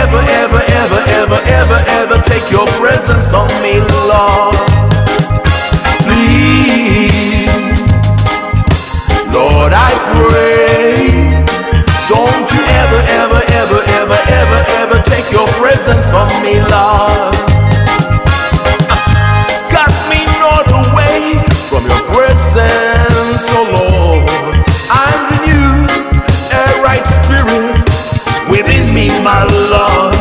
ever, ever, ever, ever, ever, ever take your presence from me, Lord. Please, Lord, I pray, don't you ever, ever, ever, ever, ever, ever take your presence from me, Lord. Cast me not away from your presence, oh Lord. I'm renewed, a right spirit within me, my Lord.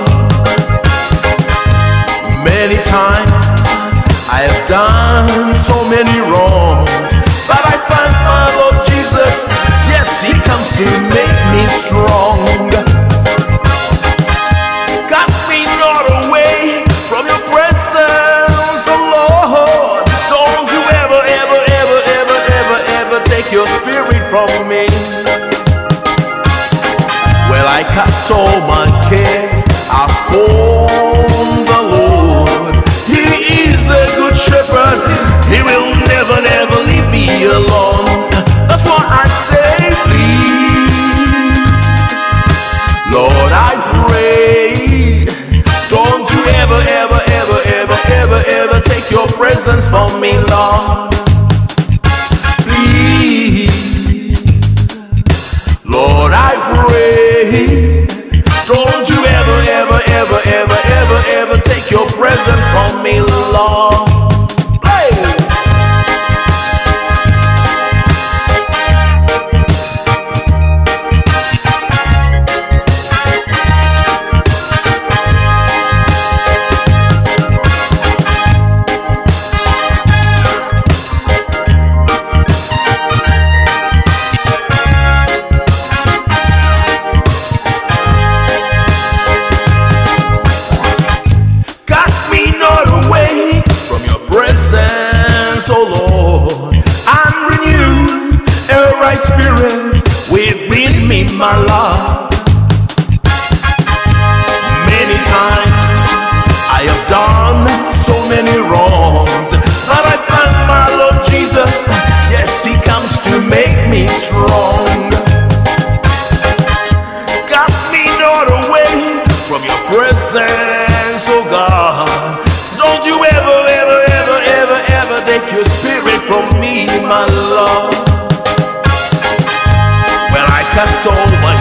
Many times I have done so many wrongs, but I find my Lord Jesus, yes, He comes to make me strong. Cast me not away from your presence, oh Lord. Don't you ever, ever, ever, ever, ever, ever take your spirit from me. Well, I cast all my cares upon the Lord. He is the good shepherd. He will never, never leave me alone. That's why I say, please, Lord, I pray, don't you ever, ever, ever, ever, ever, ever take your presence from me, Lord. Please, Lord, I pray, don't you ever, ever, ever, ever, ever, ever take your presence from me, Lord. Hey! Presence, oh Lord, and renew a right spirit within me, my Lord. Many times I have done so many wrongs, but I thank my Lord Jesus, yes, He comes to make me strong. Cast me not away from your presence, oh God. Don't you ever, ever, ever, ever, ever take your spirit from me, my Lord. Well, I cast all my